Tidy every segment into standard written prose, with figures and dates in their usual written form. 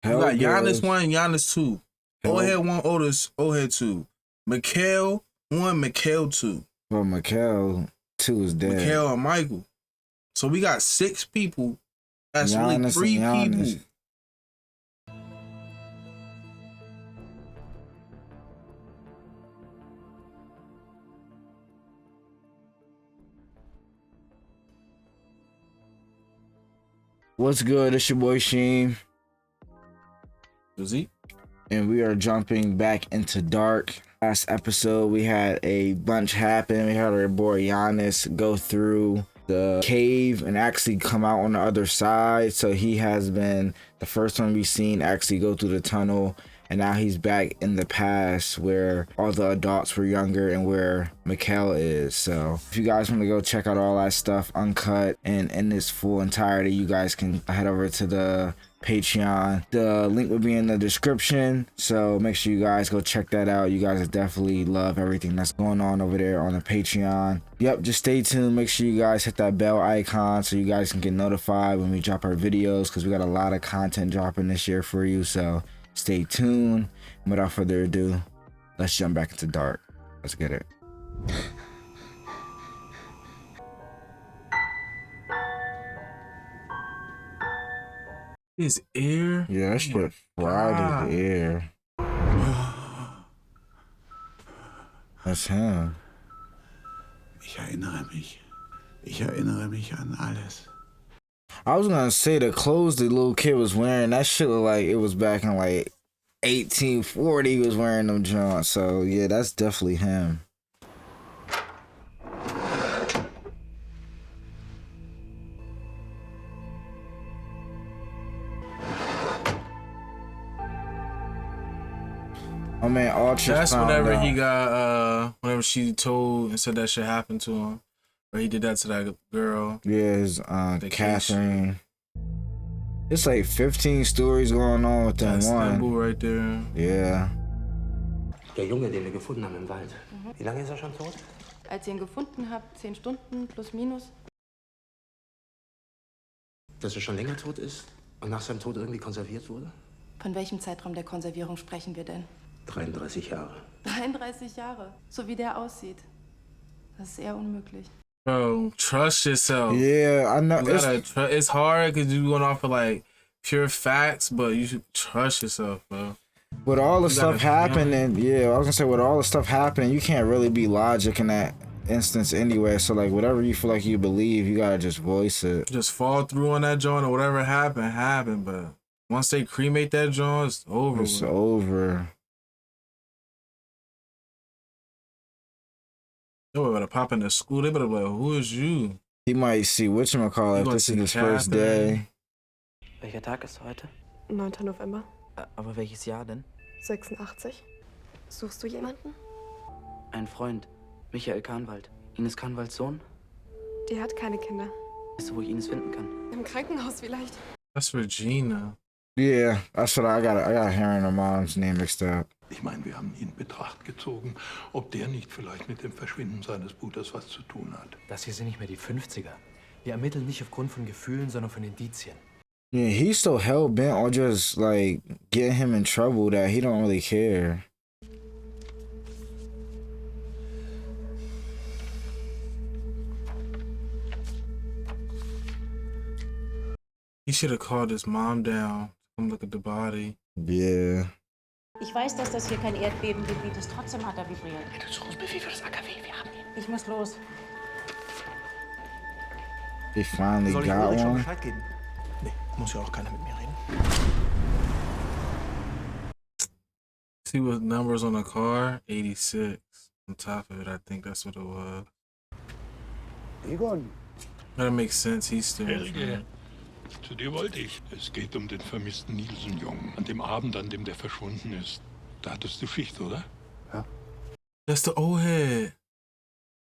You got Giannis 1, Giannis 2. O-head 1, O-head 2. Mikhail 1, Mikhail 2. Well, Mikhail 2 is dead. Mikhail and Michael. So we got 6 people. That's really 3 people. What's good? It's your boy Sheim. He? And we are jumping back into Dark. Last episode, we had a bunch happen. We had our boy Giannis go through the cave and actually come out on the other side. So he has been the first one we've seen actually go through the tunnel. And now he's back in the past where all the adults were younger and where Mikhail is. So if you guys want to go check out all that stuff uncut and in its full entirety, you guys can head over to the Patreon. The link will be in the description. So make sure you guys go check that out. You guys definitely love everything that's going on over there on the Patreon. Yep, just stay tuned. Make sure you guys hit that bell icon so you guys can get notified when we drop our videos, because we got a lot of content dropping this year for you. So stay tuned. And without further ado, let's jump back into Dark. Let's get it. His ear? Yeah, that shit fried his ear. That's him. Ich erinnere mich an alles. I was gonna say the clothes the little kid was wearing, that shit looked like it was back in like 1840 he was wearing them joints. So yeah, that's definitely him. Oh man, Ulrich. That's whenever he got whenever she told and said that shit happened to him. Or he did that to that girl. Yeah, his Catherine. It's like 15 stories going on with them. That's one. that boo right there. Yeah. Der Junge, den wir gefunden haben im Wald. Wie lange ist er schon tot? Als ihr ihn gefunden habt, 10 Stunden plus minus. Dass er schon länger tot ist und nach seinem Tod irgendwie konserviert wurde? Von welchem Zeitraum der Konservierung sprechen wir denn? 33 Jahre. 33 Jahre, so wie der aussieht. Das ist eher unmöglich. Bro, trust yourself. Yeah, I know. It's hard because you're going off of like pure facts, but you should trust yourself, bro. With all the stuff happening, yeah, I was gonna say with all the stuff happening, you can't really be logic in that instance anyway. So like whatever you feel like you believe, you gotta just voice it. Just fall through on that joint or whatever happened. But once they cremate that joint, it's over. It's over. They better pop into school. They better be like, who is you? He might see whatchamacallit if this is his first day. Welcher Tag ist heute? 9. November. Aber welches Jahr denn? 86. Suchst du jemanden? Ein Freund, Michael Kahnwald. Ines Kahnwalds Sohn? Die hat keine Kinder. Weißt du, wo ich Ines finden kann? Im Krankenhaus vielleicht. That's Regina. Yeah, that's what I got her and her mom's name mixed up. Ich meine, wir haben ihn in Betracht gezogen, ob der nicht vielleicht mit dem Verschwinden seines Bruders was zu tun hat. Das hier sind nicht mehr die 50er. Wir ermitteln nicht aufgrund von Gefühlen, sondern von Indizien. Yeah, he's so hell-bent on just, like, getting him in trouble that he don't really care. He should have called his mom down to come look at the body. Yeah. Ich weiß, dass das hier kein Erdbebengebiet ist. Trotzdem hat er vibriert. Er tut Rufbefehl für das AKW. Wir haben ihn. Ich muss los. He finally Soll ich got Ulrich schon one. Bescheid geben? Nee, muss ja auch keiner mit mir reden. See what numbers on the car? 86. On top of it, I think that's what it was. Egon. That makes sense. He's still. Helge, zu dir wollte ich. Es geht um den vermissten Nielsen-Jungen. An dem Abend, an dem der verschwunden ist. Da hattest du Schicht, oder? Ja. That's the old head.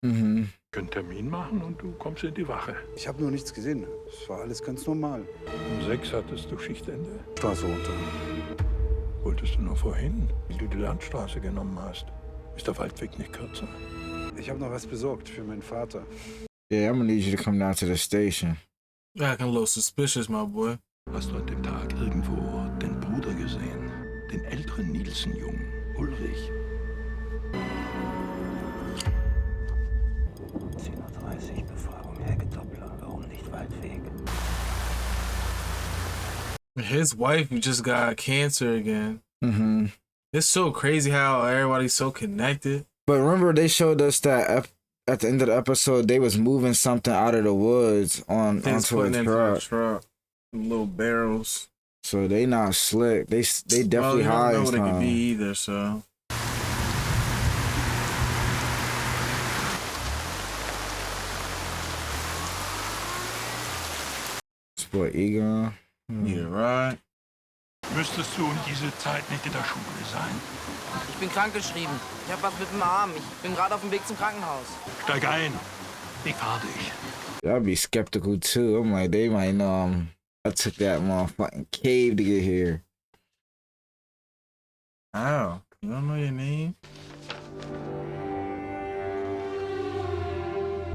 Mhm. Können Termin machen und du kommst in die Wache. Ich habe nur nichts gesehen. Es war alles ganz normal. Um 6 hattest du Schichtende. Straße runter. Wolltest du nur vorhin, wie du die Landstraße genommen hast? Ist der Waldweg nicht kürzer? Ich habe noch was besorgt für meinen Vater. Yeah, I'm gonna need you to come down to the station. Acting a little suspicious, my boy. Hast du an dem Tag irgendwo den Bruder den älteren Nielsen-Jungen, Ulrich. 10:30 Uhr, Befragung Helge Doppler. Warum nicht Waldweg? His wife just got cancer again. Mm-hmm. It's so crazy how everybody's so connected. But remember, they showed us that at the end of the episode, they was moving something out of the woods onto a truck. Little barrels. So they not slick. They definitely high. I don't know what it could be either. So. Boy, Egon. Yeah, right. Müsstest du um diese Zeit nicht in der Schule sein? Ich bin krankgeschrieben. Ich hab was mit dem Arm. Ich bin gerade auf dem Weg zum Krankenhaus. Steig ein. Ich fahr dich. I'd be skeptical too. I'm like, they might know I took that motherfucking cave to get here. How? You don't know your name?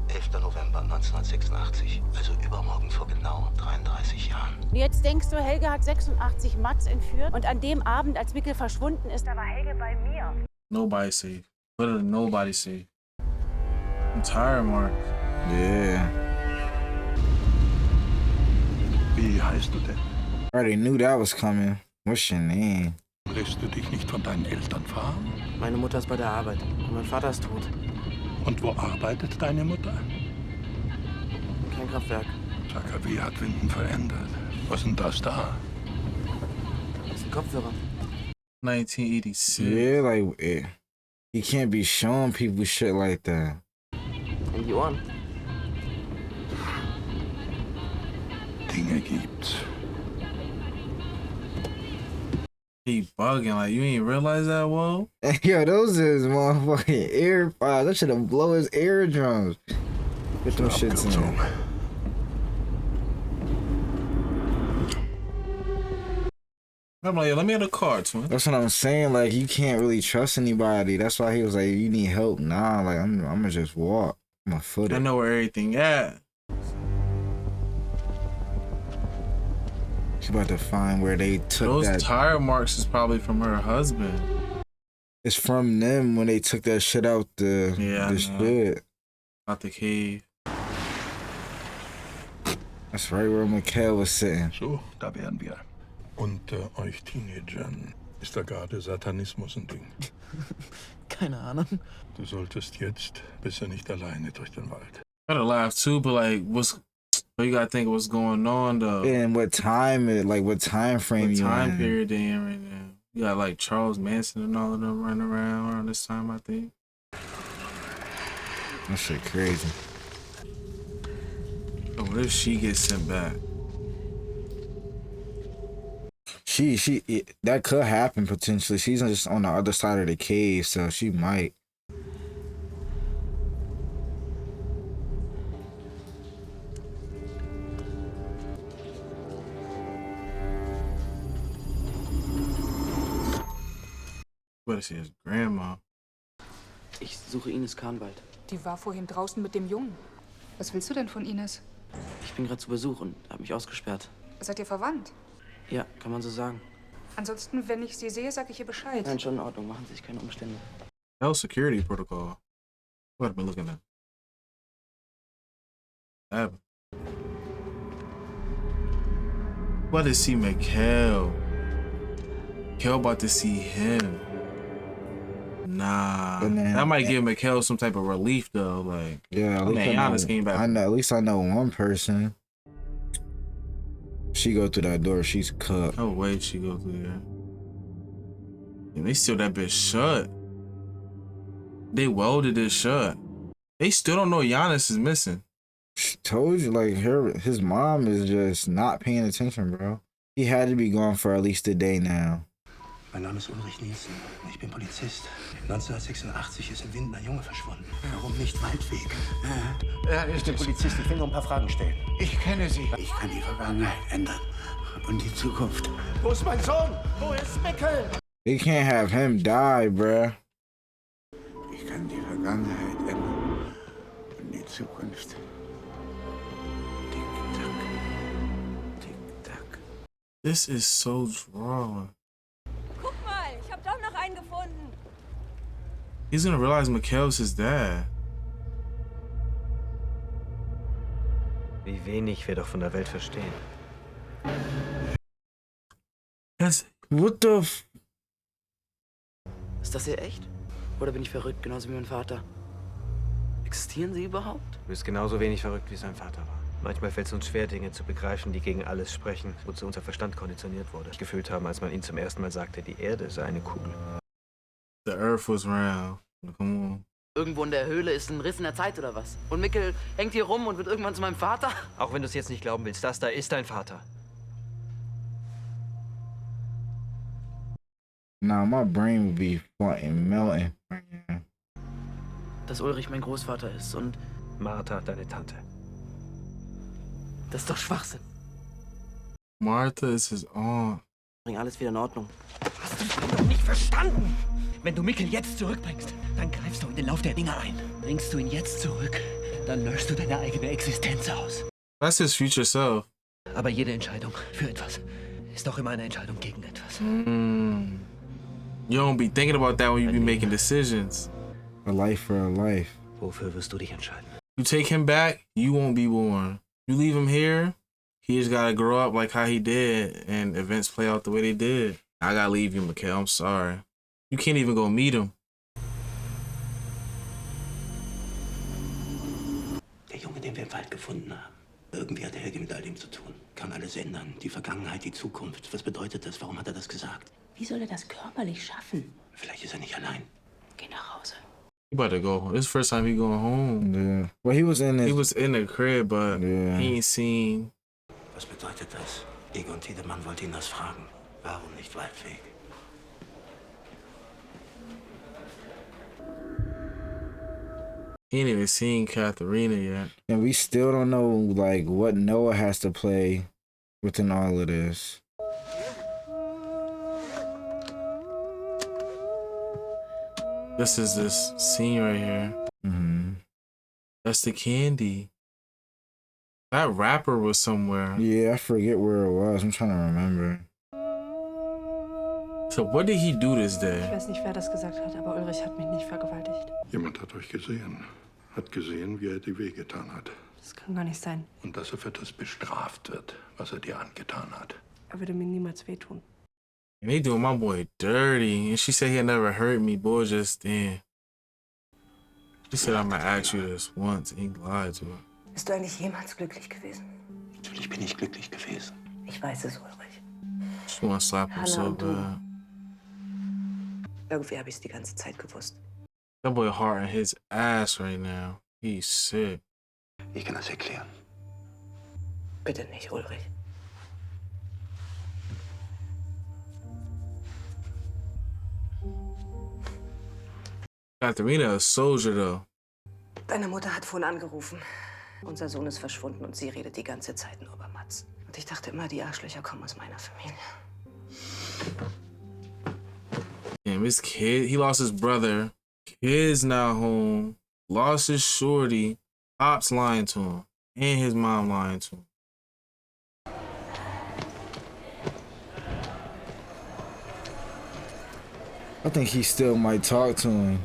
11. November 1986, also übermorgen vor genau 33 Jahren. Jetzt denkst du, Helge hat 86 Mats entführt und an dem Abend, als Mikkel verschwunden ist, da war Helge bei mir. Nobody safe. Literally nobody safe. Entire mark. Yeah. Wie heißt du denn? I already knew that was coming. What's your name? Lässt du dich nicht von deinen Eltern fahren? Meine Mutter ist bei der Arbeit und mein Vater ist tot. Und wo arbeitet deine Mutter? Kein Kraftwerk. AKW hat Winden verändert. Was ist denn das da? Das ist ein Kopfhörer. 1986. Yeah, like, you can't be showing people shit like that. In die Ohren. Dinge gibt's. He bugging, like, you ain't realize that, whoa? Yo, those is motherfucking earpods. That should have blow his eardrums. Get them shits in. I'm like, let me get a car, twin. That's what I'm saying. Like, you can't really trust anybody. That's why he was like, you need help. Nah, like, I'm gonna just walk. I'm gonna foot it. I know where everything at. She's about to find where they took Those that. tire marks is probably from her husband. It's from them when they took that shit out the shit. Out the cave. That's right where Mikhail was sitting. So, da wären wir. Unter euch Teenagern ist da gerade Satanismus ein Ding. Keine Ahnung. Du solltest jetzt besser nicht alleine durch den Wald. I gotta laugh too, but like, you gotta think what's going on though. And what time what time frame what you time in. period they in right now. You got like Charles Manson and all of them running around this time, I think. That shit crazy. So what if she gets sent back? She that could happen potentially. She's just on the other side of the cave, so she might. What is his grandma? Ich suche Ines Kahnwald. Die war vorhin draußen mit dem Jungen. Was willst du denn von Ines? Ich bin gerade zu Besuch und habe mich ausgesperrt. Seid ihr verwandt? Ja, kann man so sagen. Ansonsten, wenn ich sie sehe, sage ich ihr Bescheid. Nein, schon in Ordnung. Machen Sie sich keine Umstände. No security protocol. What have been looking at? What to see Mikhail? Mikhail about to see him. Nah, that might give Mikhail some type of relief though. Like, yeah, at least Giannis came back. I know. At least I know one person. She go through that door. She's cut. Oh wait, she go through there. And they still that bitch shut. They welded it shut. They still don't know Giannis is missing. She told you, like, his mom is just not paying attention, bro. He had to be gone for at least a day now. Mein Name ist Ulrich Nielsen. Ich bin Polizist. 1986 ist im Wind ein Junge verschwunden. Warum nicht Waldweg? Er ist der Polizist. Ich will nur ein paar Fragen stellen. Ich kenne Sie. Ich kann die Vergangenheit ändern. Und die Zukunft. Wo ist mein Sohn? Wo ist Mikkel? They can't have him die, bruh. Ich kann die Vergangenheit ändern. Und die Zukunft. This is so drawn. Guck mal, He's gonna realize Mikhail's his dad. Wie wenig wir doch von der Welt verstehen. What the f... Ist das hier echt? Oder bin ich verrückt, genauso wie mein Vater? Existieren sie überhaupt? Du bist genauso wenig verrückt, wie sein Vater war. Manchmal fällt es uns schwer, Dinge zu begreifen, die gegen alles sprechen, wozu unser Verstand konditioniert wurde. Gefühlt haben, als man ihm zum ersten Mal sagte, die Erde sei eine Kugel. The Earth was round. Come on. Irgendwo in der Höhle ist ein Riss in der Zeit oder was? Und Mikkel hängt hier rum und wird irgendwann zu meinem Vater? Auch wenn du es jetzt nicht glauben willst, das da ist dein Vater. Nah, my brain would be fucking melting. Dass Ulrich mein Großvater ist und Martha, deine Tante. das ist doch Schwachsinn. Martha is his aunt. Bring alles wieder in Ordnung. Hast du es doch nicht verstanden? Wenn du Mikkel jetzt zurückbringst, dann greifst du in den Lauf der Dinge ein. Bringst du ihn jetzt zurück, dann löschst du deine eigene Existenz aus. That's his future self. Aber jede Entscheidung für etwas ist doch immer eine Entscheidung gegen etwas. You don't be thinking about that when you be making decisions. A life for a life. Wofür wirst du dich entscheiden? You take him back, you won't be born. You leave him here, he just gotta grow up like how he did, and events play out the way they did. I gotta leave you, Mikhail. I'm sorry. You can't even go meet him. Der Junge, den wir im Wald gefunden haben. Irgendwie hat Helge mit all dem zu tun. Kann alles ändern. Die Vergangenheit, die Zukunft. Was bedeutet das? Warum hat er das gesagt? Wie soll er das körperlich schaffen? Vielleicht ist er nicht allein. Geh nach Hause. He about to go. This is the first time he going home. Yeah. Well, he was in his... He was in the crib, but he ain't seen. Was bedeutet das? Egon Tiedemann wollte ihn das fragen. Warum nicht Waldweg? He ain't even seen Katharina yet. And we still don't know, like, what Noah has to play within all of this. This is this scene right here. That's the candy. That rapper was somewhere. Yeah, I forget where it was. I'm trying to remember. So what did he do this Ich day? weiß nicht, wer das gesagt hat, aber Ulrich hat mich nicht vergewaltigt. Jemand hat euch gesehen. Hat gesehen, wie er dir wehgetan hat. Das kann gar nicht sein. Und dass er für das bestraft wird, was er dir angetan hat. Er würde mir niemals wehtun. And they doing my boy dirty. And she said he'll never hurt me. Boy, just then. She said I'm gonna ask you this once. He lied to her. Bist du eigentlich jemals glücklich gewesen? Natürlich bin ich glücklich gewesen. Ich weiß es, Ulrich. She wanna slap him so bad. Irgendwie habe ich es die ganze Zeit gewusst. That boy heart in his ass right now. He's sick. Ich kann das erklären. Bitte nicht, Ulrich. Katharina, a soldier though. Deine Mutter hat vorhin angerufen. Unser Sohn ist verschwunden und sie redet die ganze Zeit nur über Mats. Und ich dachte immer, die Arschlöcher kommen aus meiner Familie. Damn, his kid, he lost his brother. Kid's not home. Lost his shorty. Pops lying to him. And his mom lying to him. I think he still might talk to him.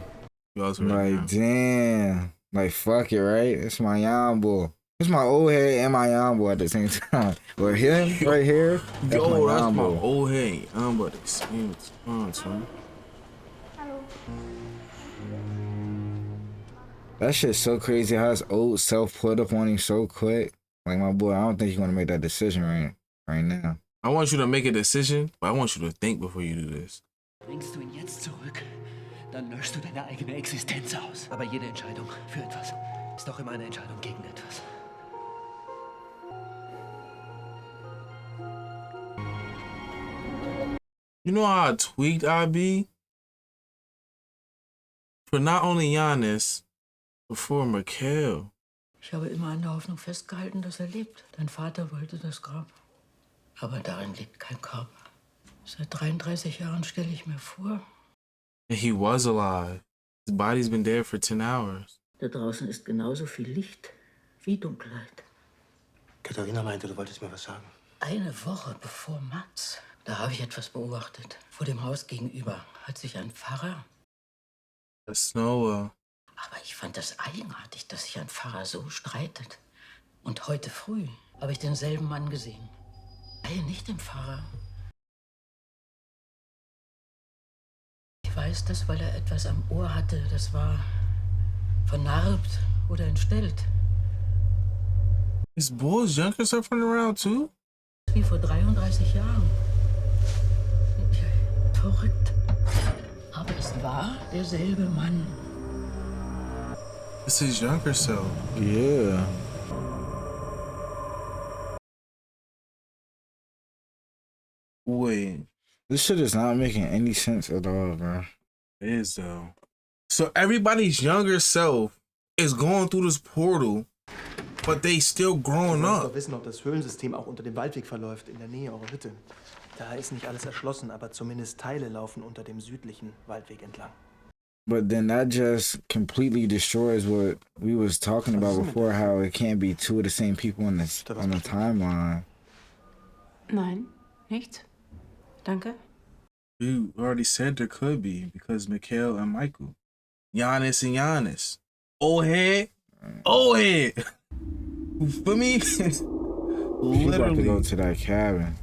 Like, damn. Like, fuck it, right? It's my young boy. It's my old head and my young boy at the same time. Or him right here. That's Yo, my that's young my boy. old head. I'm about to experience response, man. That shit's so crazy how his old self put up on him so quick. Like, my boy, I don't think you're gonna make that decision right now. I want you to make a decision, but I want you to think before you do this. Bringst du ihn jetzt zurück, dann löschst du deine eigene Existenz aus. Aber jede Entscheidung für etwas ist doch immer eine Entscheidung gegen etwas. You know how tweaked I be? For not only Giannis, but for Mikhail. Ich habe immer an der Hoffnung festgehalten, dass er lebt. Dein Vater wollte das Grab. Aber darin liegt kein Körper. Seit 33 Jahren stelle ich mir vor. And he was alive. His body's been dead for 10 hours. Da draußen ist genauso viel Licht wie Dunkelheit. Katharina meinte, du wolltest mir was sagen. Eine Woche bevor Mats, da habe ich etwas beobachtet. Vor dem Haus gegenüber hat sich ein Pfarrer That's Noah. Aber ich fand das eigenartig, dass sich ein Pfarrer so streitet. Und heute früh habe ich denselben Mann gesehen. Nicht den Pfarrer. Ich weiß das, weil er etwas am Ohr hatte. Das war vernarbt oder entstellt. Is Bull's younger self running around too? Wie vor 33 Jahren. Verrückt. Aber es war derselbe Mann. It's his younger self. Yeah. Wait. This shit is not making any sense at all, bro. It is though. So everybody's younger self is going through this portal, but they still growing Du up. musst doch wissen, ob das Höhlensystem auch unter dem Waldweg verläuft, in der Nähe eurer Hütte. Da ist nicht alles erschlossen, aber zumindest Teile laufen unter dem südlichen Waldweg entlang. But then that just completely destroys what we was talking about before, how it can't be two of the same people on the timeline. Nein, nichts. Danke. You already said there could be because Mikhail and Michael. Giannis and Giannis. Old head. Old head. For me? He about to go to that cabin.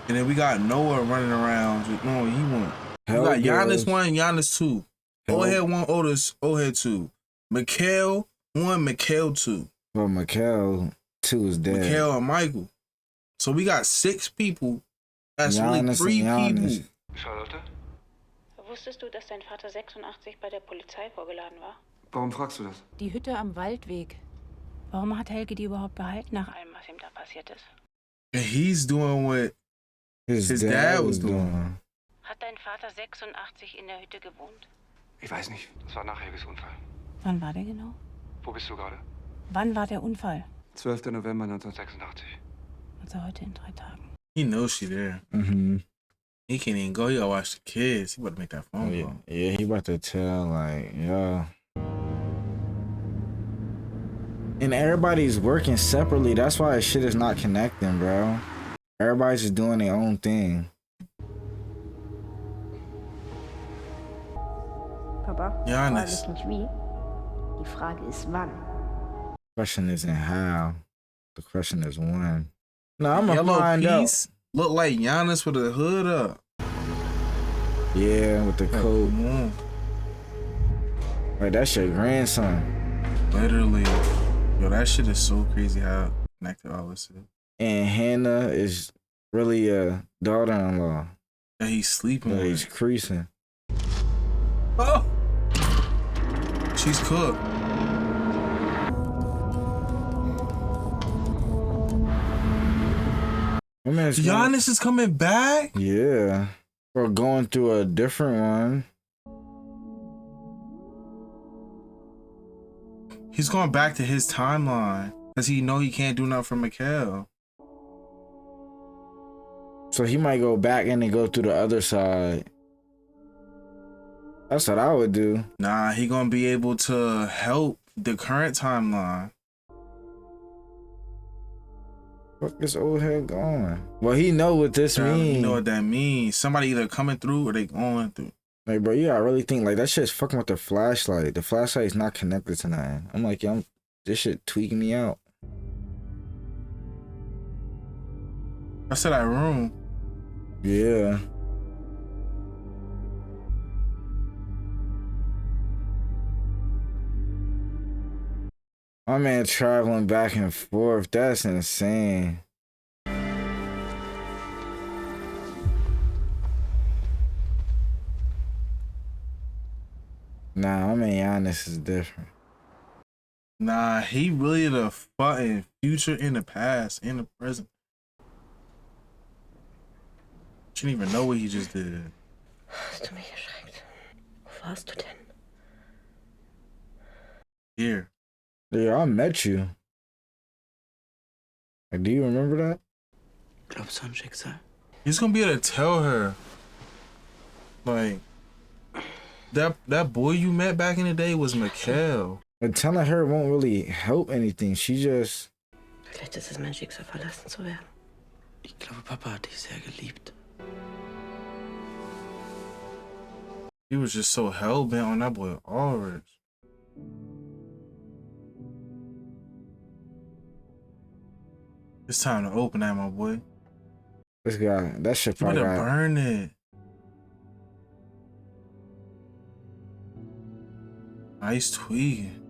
And then we got Noah running around. No, he won. We got Giannis 1, Giannis 2. Old head 1, old head 2. Mikhail 1, Mikhail 2. Well, Mikhail 2 is dead. Mikhail and Michael. So we got 6 people. That's really 3 people. Charlotte? Wusstest du, dass dein Vater 86 bei der Polizei vorgeladen war? Warum fragst du das? Die Hütte am Waldweg. Warum hat Helge die überhaupt behalten nach allem, was ihm da passiert ist? And he's doing what his dad was doing. Hat dein Vater 86 in der Hütte gewohnt? Ich weiß nicht. Das war nach Helges Unfall. Wann war der genau? Wo bist du gerade? Wann war der Unfall? 12. November 1986. Also heute in 3 Tagen. He knows she there. Mm-hmm. He can't even go. He gotta watch the kids. He about to make that phone call. Yeah, he about to tell, like, yeah. And everybody's working separately. That's why shit is not connecting, bro. Everybody's just doing their own thing. Papa, die Frage ist nicht wie. Die Frage ist wann. The question isn't how. The question is when. No, I'm gonna Yellow find piece out. Look like Giannis with a hood up. Yeah, with the coat. Like, that's your grandson. Literally. Yo, that shit is so crazy how connected all this is. And Hannah is really a daughter-in-law. That he's sleeping with. He's creasing. Oh! She's cooked. Giannis is coming back? Yeah. Or going through a different one. He's going back to his timeline. Because he know he can't do nothing for Mikhail. So he might go back and then go through the other side. That's what I would do. Nah, he gonna be able to help the current timeline. Fuck this old head going? Well, he know what this means. You know what that means. Somebody either coming through or they going through. Like, bro, you gotta really think, like, that shit's fucking with the flashlight. The flashlight is not connected to nothing. I'm like, yo, this shit tweaking me out. I said that room. Yeah. My man traveling back and forth, that's insane. Nah, I mean, Giannis is different. Nah, he really the fucking future in the past, in the present. Shouldn't even know what he just did. Hast du mich erschreckt? Wo warst du denn? Here. Yeah, I met you. Like, do you remember that? Glaubst du an Schicksal? He's gonna be able to tell her. Like, that boy you met back in the day was Mikhail. But telling her won't really help anything. She just... Vielleicht ist es mein Schicksal, verlassen zu werden. Ich glaube, Papa hat dich sehr geliebt. He was just so hell-bent on that boy Ulrich. It's time to open that, my boy. This guy, that shit You probably better got... burn it. Nice tweaking.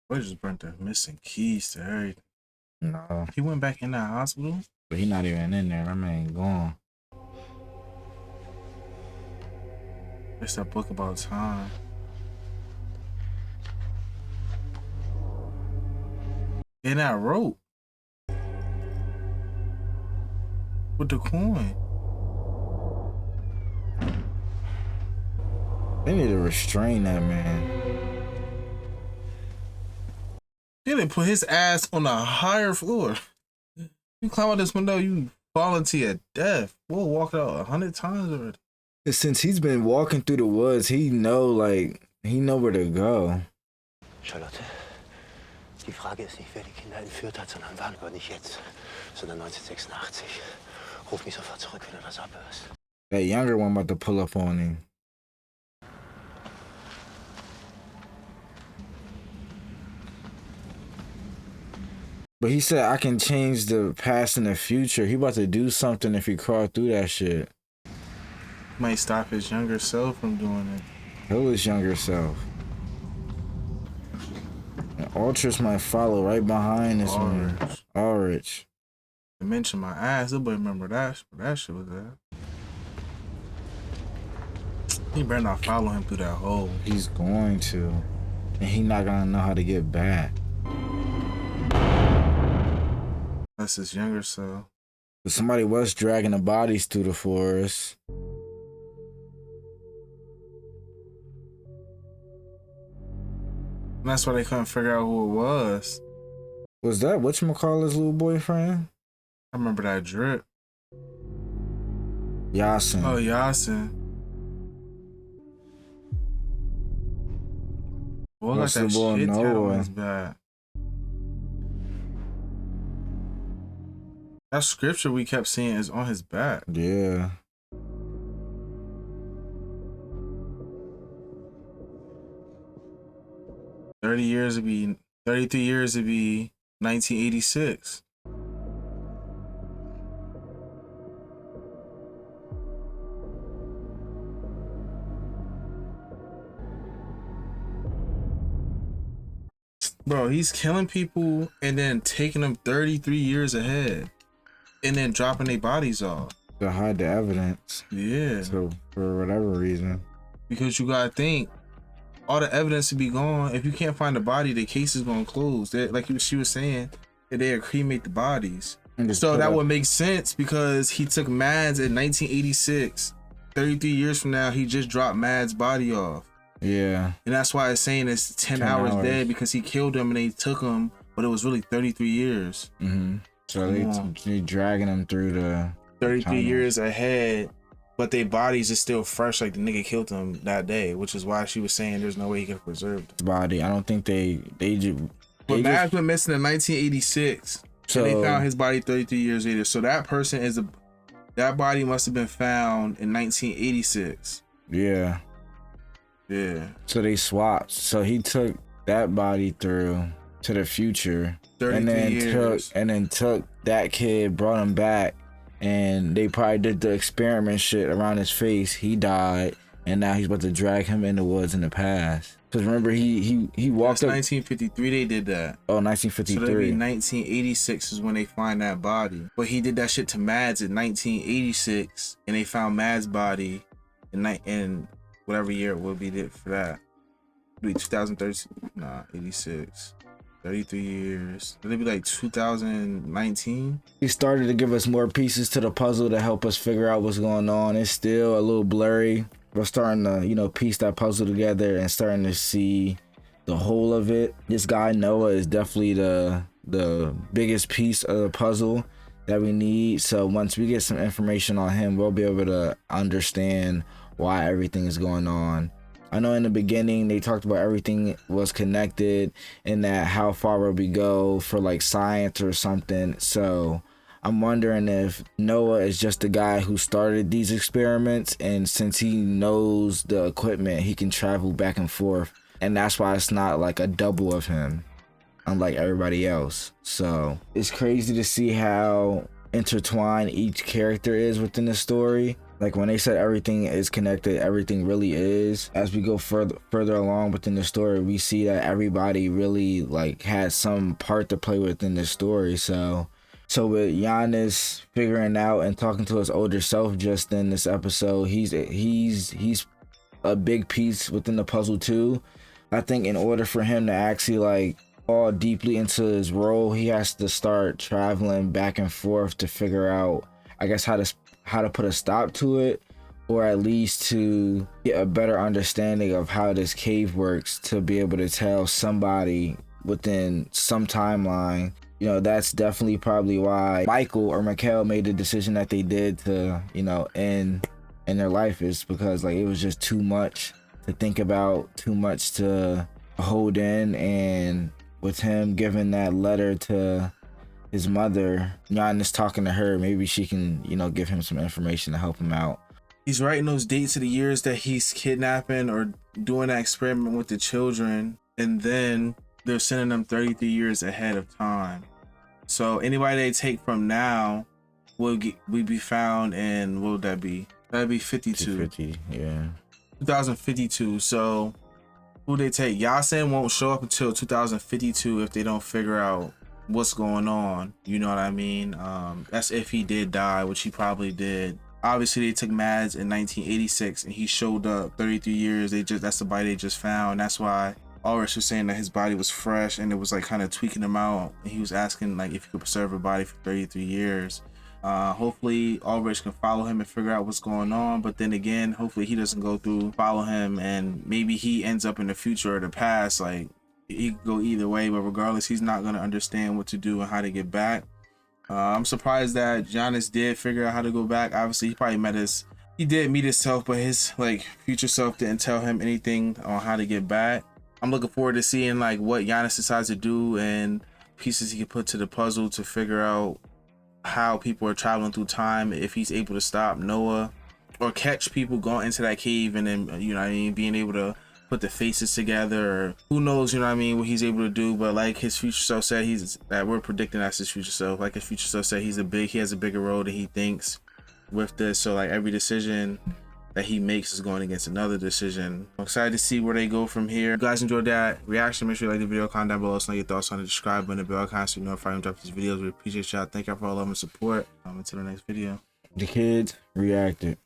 Boy just burnt the missing keys to everything. No. He went back in that hospital? But he not even in there. That man gone. It's that book about time. And that rope. With the coin. They need to restrain that man. They didn't put his ass on a higher floor. You climb out this window, you fall into your death. We'll walk out 100 times already. Since he's been walking through the woods, he know where to go. Charlotte, die Frage ist nicht, wer die Kinder entführt hat, sondern wann, aber nicht jetzt, sondern 1986. Ruf mich sofort zurück, wenn du das abhörst. That younger one about to pull up on him. But he said, I can change the past and the future. He about to do something if he crawl through that shit. Might stop his younger self from doing it. Kill his younger self. And Ulrich might follow right behind this man. Ulrich. To mention my ass, nobody remember that. That shit was that. He better not follow him through that hole. He's going to. And he not gonna know how to get back. That's his younger self. But somebody was dragging the bodies through the forest. And that's why they couldn't figure out who it was. Was that whatchamacallit's little boyfriend? I remember that drip. Yasin. Oh, Yasin. Boy, got that shit tat on his back. That scripture we kept seeing is on his back. Yeah. $33 years to be 1986. Bro, he's killing people and then taking them 33 years ahead and then dropping their bodies off. To hide the evidence. Yeah. So for whatever reason. Because you gotta think, all the evidence to be gone. If you can't find the body, the case is gonna close. Like she was saying, they'll cremate the bodies. So that would make sense because he took Mads in 1986. 33 years from now, he just dropped Mads' body off. Yeah. And that's why it's saying it's 10 hours dead, because he killed him and they took him, but it was really 33 years. Mm-hmm. So they dragging him through the 33 years ahead, but their bodies are still fresh, like the nigga killed him that day, which is why she was saying there's no way he could preserve the body. I don't think they But Mads went missing in 1986. So and they found his body 33 years later. So that person that body must have been found in 1986. Yeah. Yeah. So they swapped. So he took that body through to the future. 33 years. And then took that kid, brought him back, and they probably did the experiment shit around his face. He died, and now he's about to drag him in the woods in the past. Because remember, he walked That's up. 1953 they did that. Oh, 1953. So that'd be 1986 is when they find that body. But he did that shit to Mads in 1986, and they found Mads' body in whatever year it will be for that. It'd be 2013. Nah, 86. 33 years. It'd be like 2019. He started to give us more pieces to the puzzle to help us figure out what's going on. It's still a little blurry. We're starting to, piece that puzzle together and starting to see the whole of it. This guy Noah is definitely the biggest piece of the puzzle that we need. So once we get some information on him, we'll be able to understand why everything is going on. I know in the beginning they talked about everything was connected and that how far would we go for like science or something. So I'm wondering if Noah is just the guy who started these experiments, and since he knows the equipment, he can travel back and forth, and that's why it's not like a double of him, unlike everybody else. So it's crazy to see how intertwined each character is within the story. Like when they said everything is connected, everything really is. As we go further along within the story, we see that everybody really like has some part to play within the story. So with Giannis figuring out and talking to his older self just in this episode, he's a big piece within the puzzle too. I think in order for him to actually like fall deeply into his role, he has to start traveling back and forth to figure out, I guess, how to put a stop to it, or at least to get a better understanding of how this cave works, to be able to tell somebody within some timeline. You know, that's definitely probably why Michael or Mikhail made the decision that they did to, you know, end in their life, is because like it was just too much to think about, too much to hold in. And with him giving that letter to his mother, Giannis talking to her, maybe she can, you know, give him some information to help him out. He's writing those dates of the years that he's kidnapping or doing that experiment with the children, and then they're sending them 33 years ahead of time. So anybody they take from now will be found in, what would that be? That'd be 52. 50, yeah. 2052. So who they take? Yasin won't show up until 2052 if they don't figure out what's going on. You know what I mean? That's if he did die, which he probably did. Obviously they took Mads in 1986 and he showed up 33 years. That's the body they just found. That's why Ulrich was saying that his body was fresh and it was like kind of tweaking him out. And he was asking like if he could preserve a body for 33 years. Hopefully Ulrich can follow him and figure out what's going on, but then again, hopefully he doesn't go through follow him and maybe he ends up in the future or the past. Like he could go either way, but regardless, he's not going to understand what to do and how to get back. I'm surprised that Giannis did figure out how to go back. Obviously he did meet himself, but his like future self didn't tell him anything on how to get back. I'm looking forward to seeing like what Giannis decides to do and pieces he can put to the puzzle to figure out how people are traveling through time, if he's able to stop Noah or catch people going into that cave and then, you know what I mean, being able to put the faces together, or who knows, you know what I mean, what he's able to do. But like his future self said, we're predicting that's his future self. Like his future self said, he has a bigger role than he thinks with this. So like every decision that he makes is going against another decision. I'm excited to see where they go from here. If you guys enjoyed that reaction, make sure you like the video, comment down below, let us know your thoughts on it, subscribe button, the bell icon so you know if I drop these videos. We appreciate y'all. Thank y'all for all love and support. Until the next video. The kids reacted.